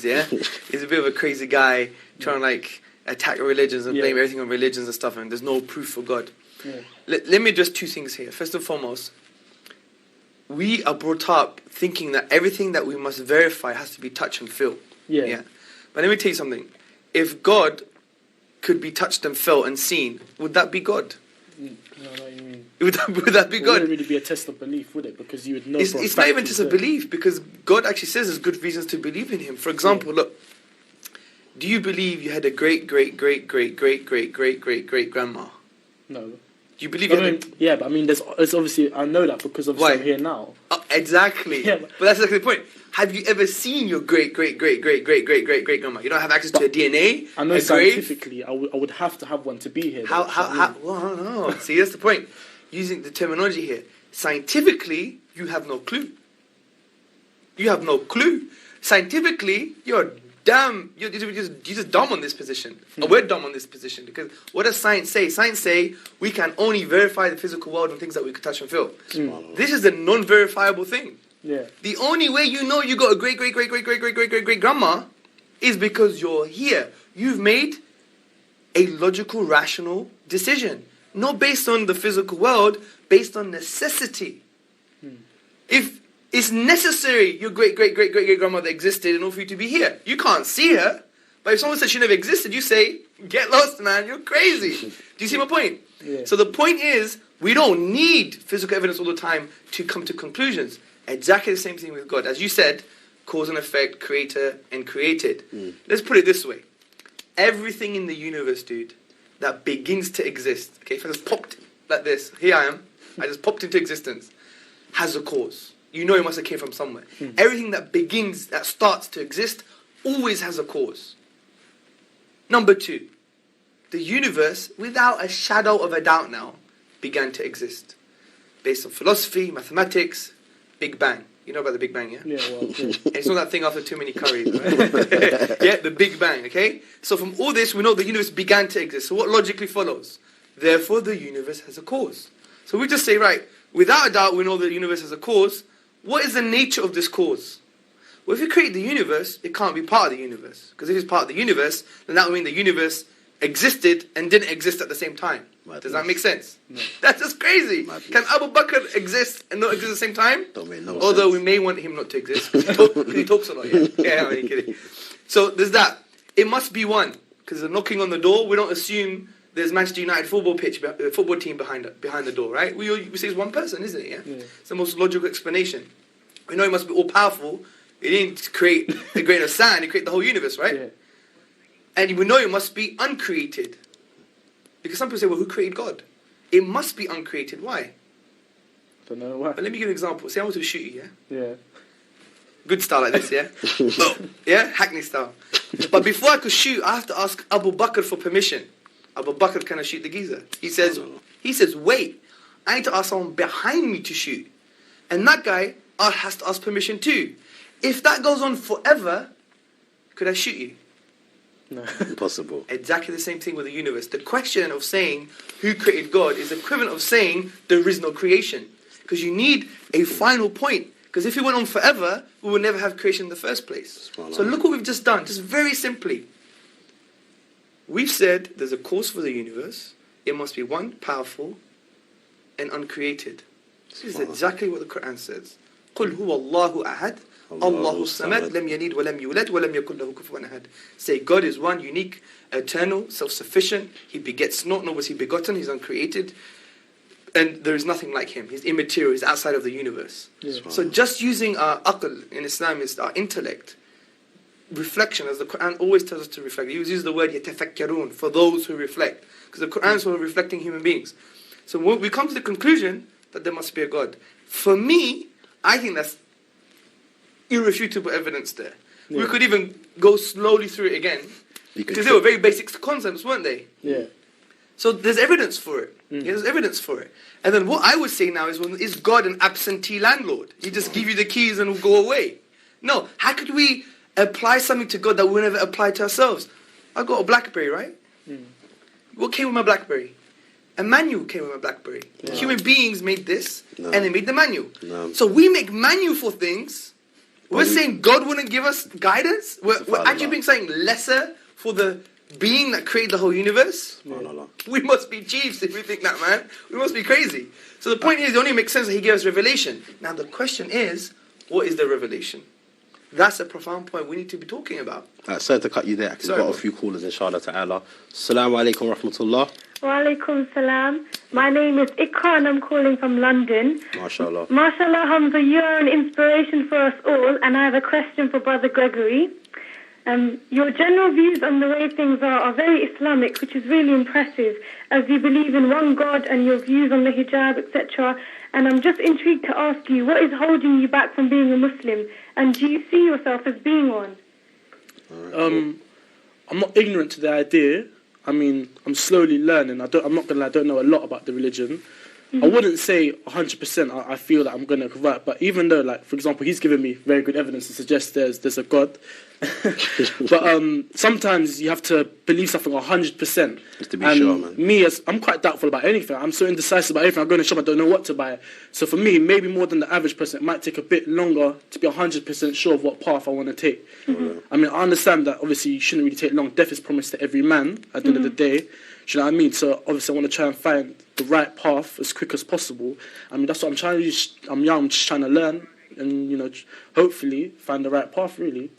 religions, yeah? He's a bit of a crazy guy trying to like attack religions and blame everything on religions and stuff, and there's no proof for God. Yeah. Let me address two things here. First and foremost, we are brought up thinking that everything that we must verify has to be touch and feel. Yeah. But let me tell you something. If God could be touched and felt and seen, would that be God? No, what you mean. Would that be It God? wouldn't really be a test of belief, would it? Because you would know. It's not even just a belief, because God actually says there's good reasons to believe in Him. For example, look, do you believe you had a great grandma? No. Do you believe you had yeah, but I mean, there's obviously, I know that because obviously I'm here now. Exactly. Yeah, but that's exactly the point. Have you ever seen your great grandma? You don't have access to her DNA. I know scientifically, I would have to have one to be here. How? Well, I don't know. See, that's the point. Using the terminology here, scientifically, you have no clue. You have no clue. Scientifically, you're just dumb on this position. Or we're dumb on this position, because what does science say? Science say we can only verify the physical world and things that we can touch and feel. This is a non-verifiable thing. Yeah. The only way you know you got a great grandma is because you're here. You've made a logical, rational decision, not based on the physical world, based on necessity. If it's necessary your great grandmother existed in order for you to be here, you can't see her. But if someone says she never existed, you say, "Get lost, man! You're crazy." Do you see my point? Yeah. So the point is, we don't need physical evidence all the time to come to conclusions. Exactly the same thing with God. As you said, cause and effect, creator and created. Let's put it this way. Everything in the universe, dude, that begins to exist, okay, if I just popped like this, here I am, I just popped into existence, has a cause. You know it must have came from somewhere. Everything that starts to exist, always has a cause. Number two, the universe, without a shadow of a doubt now, began to exist. Based on philosophy, mathematics, Big Bang. You know about the Big Bang, yeah? Yeah, well, yeah. It's not that thing after too many curries, right? Yeah, the Big Bang, okay? So from all this, we know the universe began to exist. So what logically follows? Therefore, the universe has a cause. So we just say, right, without a doubt, we know the universe has a cause. What is the nature of this cause? Well, if you create the universe, it can't be part of the universe. Because if it's part of the universe, then that would mean the universe existed and didn't exist at the same time. Does that make sense? No. That's just crazy. Can Abu Bakr exist and not exist at the same time? Don't make no Although sense. we may want him not to exist. Because he talks a lot, yeah. Yeah, I'm kidding. So there's that. It must be one. Because they're knocking on the door. We don't assume there's Manchester United football team behind the door, right? We say it's one person, isn't it? Yeah? It's the most logical explanation. We know he must be all-powerful. He didn't create a grain of sand. He created the whole universe, right? Yeah. And we know it must be uncreated. Because some people say, well, who created God? It must be uncreated. Why? Don't know why. But let me give you an example. Say I want to shoot you, yeah? Yeah. Good style like this, yeah? Boom. Yeah? Hackney style. But before I could shoot, I have to ask Abu Bakr for permission. Abu Bakr, can I shoot the geezer? He says, wait, I need to ask someone behind me to shoot. And that guy has to ask permission too. If that goes on forever, could I shoot you? No. Impossible. Exactly the same thing with the universe. The question of saying who created God is equivalent of saying there is no creation. Because you need a final point. Because if it went on forever, we would never have creation in the first place. So look what we've just done. Just very simply. We've said there's a cause for the universe. It must be one, powerful, and uncreated. This is exactly what the Quran says. قُلْ هُوَ اللَّهُ أَحَدٌ Allahu Samad, lam yalid wa lam yulad wa lam yakul lahu kufuwan ahad. Say God is one, unique, eternal, self-sufficient. He begets not, nor was he begotten. He's uncreated, and there is nothing like him. He's immaterial. He's outside of the universe. Yeah. So just using our aql in Islam is our intellect, reflection, as the Quran always tells us to reflect. He uses the word yatafakkarun, for those who reflect, because the Quran is for reflecting human beings. So we come to the conclusion that there must be a God. For me, I think that's irrefutable evidence there. Yeah. We could even go slowly through it again, because they were very basic concepts, weren't they? Yeah. So there's evidence for it. Yeah, there's evidence for it. And then what I would say now is God an absentee landlord? He just give you the keys and will go away? No. How could we apply something to God that we never apply to ourselves? I got a BlackBerry, right? What came with my BlackBerry? A manual came with my BlackBerry. Human beings made this, and they made the manual. So we make manual for things, We're saying God wouldn't give us guidance? We're actually being saying lesser for the being that created the whole universe? No. We must be chiefs if we think that, man. We must be crazy. So the point is, it only makes sense that he gave us revelation. Now the question is, what is the revelation? That's a profound point we need to be talking about. Sorry to cut you there, because we've got a few callers, inshallah ta'ala. Assalamu alaikum wa rahmatullah. Wa alaikum salam. My name is Ikra and I'm calling from London. MashaAllah. MashaAllah, Hamza, you're an inspiration for us all, and I have a question for Brother Gregory. Your general views on the way things are very Islamic, which is really impressive, as you believe in one God and your views on the hijab, etc. And I'm just intrigued to ask you, what is holding you back from being a Muslim? And do you see yourself as being one? I'm not ignorant to the idea. I mean, I'm slowly learning. I'm not going to lie, I don't know a lot about the religion. I wouldn't say 100% I feel that I'm going to convert, but even though, like, for example, he's given me very good evidence to suggest there's a God, but sometimes you have to believe something 100%. Just to be sure, man. I'm quite doubtful about anything. I'm so indecisive about everything. I go in the shop, I don't know what to buy. So for me, maybe more than the average person, it might take a bit longer to be 100% sure of what path I want to take. I mean, I understand that obviously you shouldn't really take long. Death is promised to every man at the end of the day. Do you know what I mean? So obviously I want to try and find the right path as quick as possible. I mean, that's what I'm trying to do. I'm young, I'm just trying to learn and, hopefully find the right path, really.